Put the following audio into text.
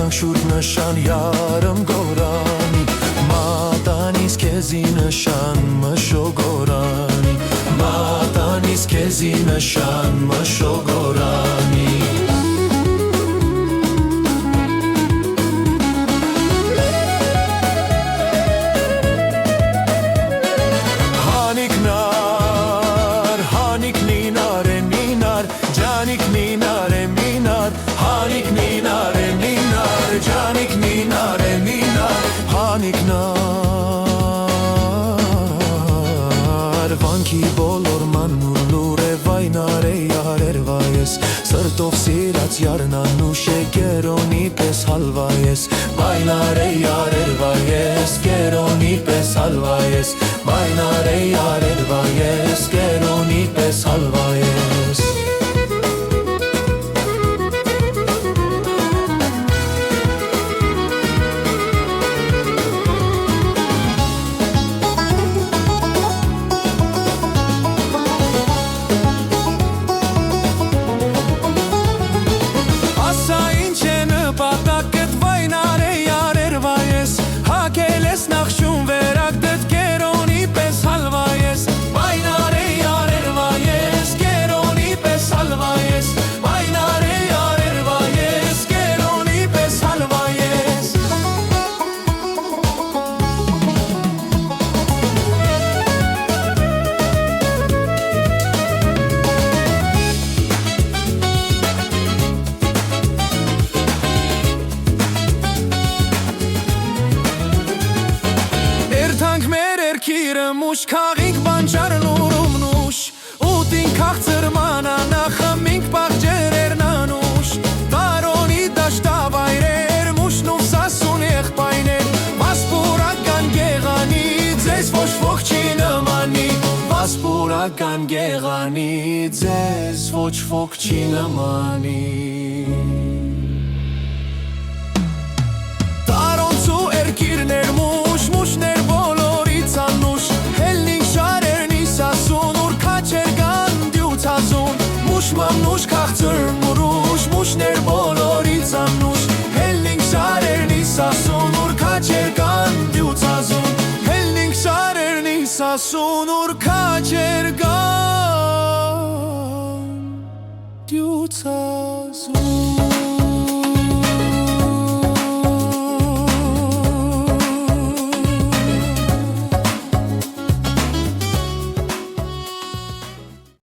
Կյանք շուրջ նշան յարım գորանի Մատանիս քեզի նշան մշոգորանի Մատանիս քեզի նշան մշոգորանի Վանքի բոլոր մանուր լուր է վայնար է յարեր վայես Սրտով սիրած յարնանուշ է գերոնի պես հալվայես Վայնար է յարեր վայես գերոնի պես հալվայես Վայնար է յարեր վայես գերոնի պես հալվայես Մուշ քաղինք բանջարն ուրումնուշ Ուտին քաղցր մանանա խմինք պաղջերերն անուշ Տարոնի դաշտավայրեր մուշնուվ սասուն եղբայներ Վասպուրական գեղանի ձեզ ոչ ոք չի նմանի Վասպուրական գեղանի ձեզ ոչ ոք չի նմանի Տարոնցու երկիրներ մուշ մուշներ բոլորից անուշ Մամնուշ քաղցր մուրուշ մուշներ բոլորից անուշ Հելնինք շարերնի սասուն ուր քաչեր կան դյուծազուն Հելնինք շարերնի սասուն ուր քաչեր կան դյուծազուն